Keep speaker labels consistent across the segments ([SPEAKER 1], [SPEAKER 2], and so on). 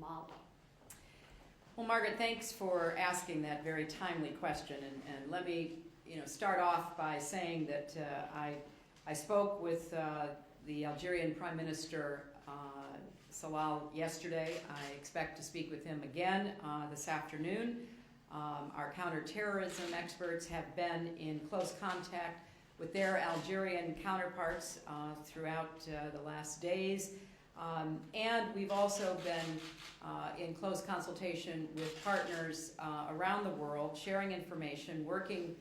[SPEAKER 1] Mali?
[SPEAKER 2] Well, Margaret, thanks for asking that very timely question. And let me start off by saying that I spoke with the Algerian Prime Minister Salal yesterday. I expect to speak with him again this afternoon. Our counterterrorism experts have been in close contact with their Algerian counterparts throughout the last days. And we've also been in close consultation with partners around the world, sharing information, working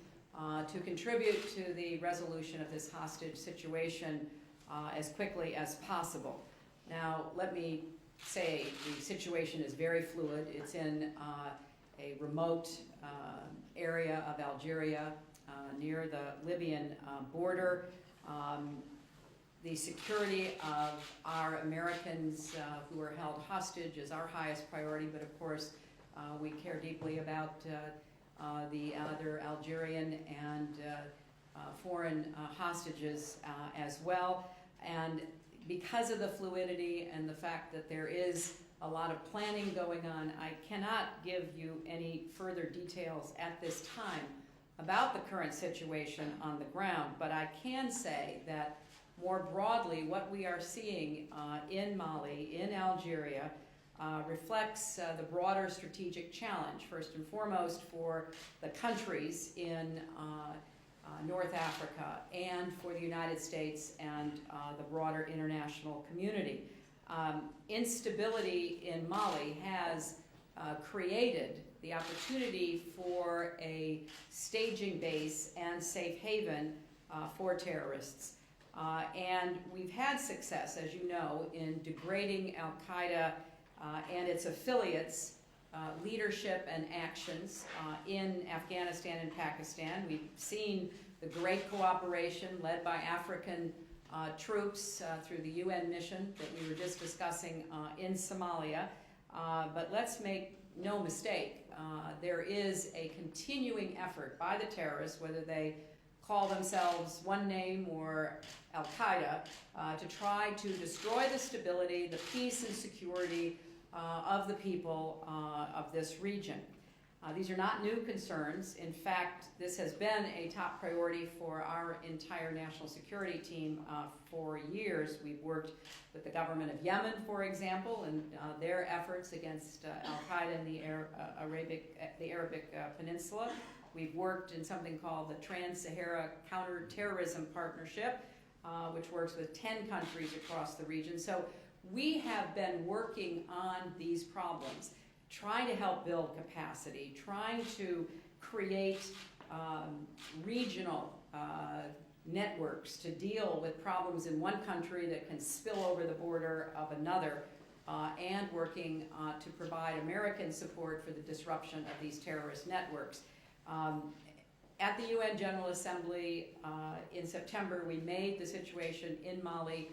[SPEAKER 2] to contribute to the resolution of this hostage situation as quickly as possible. Now, let me say the situation is very fluid. It's in a remote area of Algeria near the Libyan border. The security of our Americans who are held hostage is our highest priority, but of course we care deeply about the other Algerian and foreign hostages as well. And because of the fluidity and the fact that there is a lot of planning going on, I cannot give you any further details at this time about the current situation on the ground, but I can say that more broadly, what we are seeing in Mali, in Algeria, reflects the broader strategic challenge, first and foremost for the countries in North Africa and for the United States and the broader international community. Instability in Mali has created the opportunity for a staging base and safe haven for terrorists. And we've had success, as you know, in degrading al-Qaeda and its affiliates' leadership and actions in Afghanistan and Pakistan. We've seen the great cooperation led by African troops through the UN mission that we were just discussing in Somalia. But let's make no mistake, there is a continuing effort by the terrorists, whether they call themselves one name or al-Qaeda, to try to destroy the stability, the peace and security of the people of this region. These are not new concerns. In fact, this has been a top priority for our entire national security team for years. We've worked with the government of Yemen, for example, and their efforts against al-Qaeda in the Arabic Peninsula. We've worked in something called the Trans-Sahara Counterterrorism Partnership, which works with 10 countries across the region. So we have been working on these problems, trying to help build capacity, trying to create regional networks to deal with problems in one country that can spill over the border of another, and working to provide American support for the disruption of these terrorist networks. At the UN General Assembly in September, we made the situation in Mali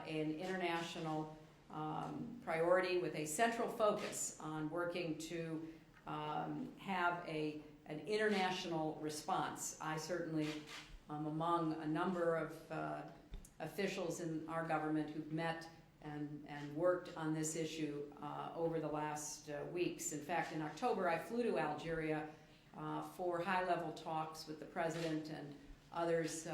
[SPEAKER 2] an international priority with a central focus on working to have an international response. I certainly am among a number of officials in our government who've met and worked on this issue over the last weeks. In fact, in October, I flew to Algeria for high-level talks with the president and others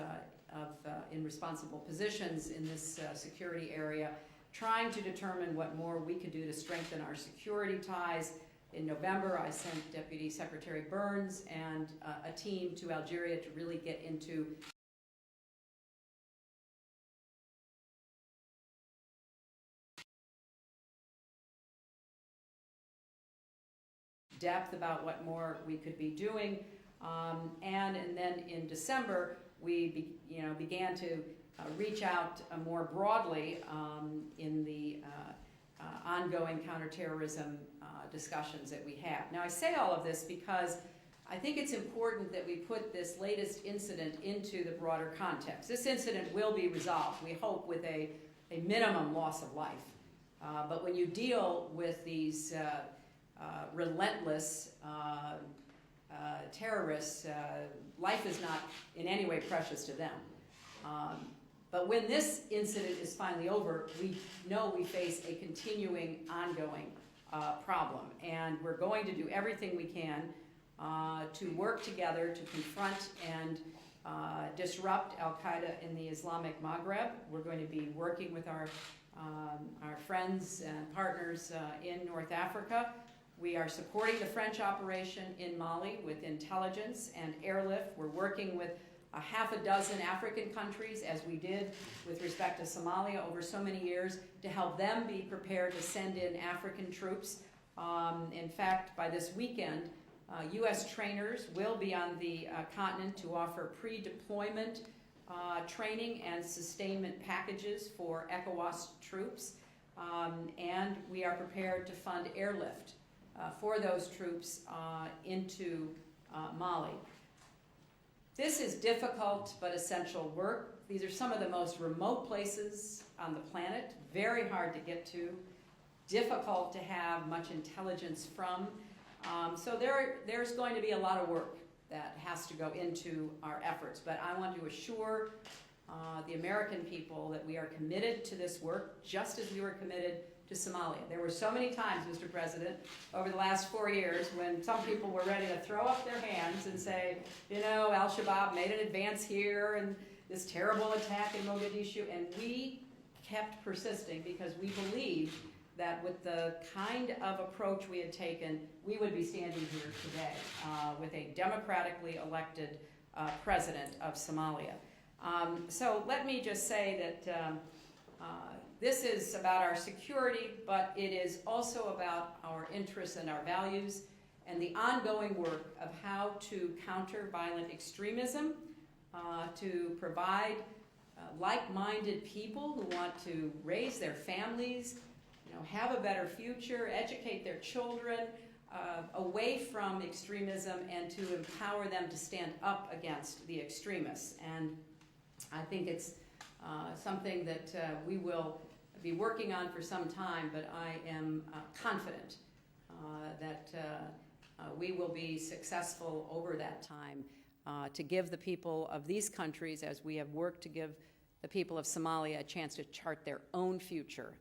[SPEAKER 2] in responsible positions in this security area, trying to determine what more we could do to strengthen our security ties. In November, I sent Deputy Secretary Burns and a team to Algeria to really get into depth about what more we could be doing. And then in December, we began to reach out more broadly in the ongoing counterterrorism discussions that we have. Now, I say all of this because I think it's important that we put this latest incident into the broader context. This incident will be resolved, we hope, with a minimum loss of life. But when you deal with these relentless terrorists, life is not in any way precious to them. But when this incident is finally over, we know we face a continuing, ongoing problem. And we're going to do everything we can to work together to confront and disrupt al-Qaeda in the Islamic Maghreb. We're going to be working with our friends and partners in North Africa. We are supporting the French operation in Mali with intelligence and airlift. We're working with a half a dozen African countries, as we did with respect to Somalia over so many years, to help them be prepared to send in African troops. In fact, by this weekend, U.S. trainers will be on the continent to offer pre-deployment training and sustainment packages for ECOWAS troops. And we are prepared to fund airlift for those troops into Mali. This is difficult but essential work. These are some of the most remote places on the planet, very hard to get to, difficult to have much intelligence from. So there's going to be a lot of work that has to go into our efforts. But I want to assure the American people that we are committed to this work, just as we were committed to Somalia. There were so many times, Mr. President, over the last 4 years when some people were ready to throw up their hands and say, you know, Al-Shabaab made an advance here and this terrible attack in Mogadishu, and we kept persisting because we believed that with the kind of approach we had taken, we would be standing here today with a democratically elected president of Somalia. So let me just say that this is about our security, but it is also about our interests and our values and the ongoing work of how to counter violent extremism, to provide like-minded people who want to raise their families, have a better future, educate their children away from extremism, and to empower them to stand up against the extremists. And I think it's something that we will be working on for some time, but I am confident that we will be successful over that time to give the people of these countries, as we have worked to give the people of Somalia a chance to chart their own future,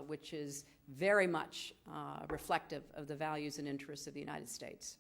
[SPEAKER 2] which is very much reflective of the values and interests of the United States.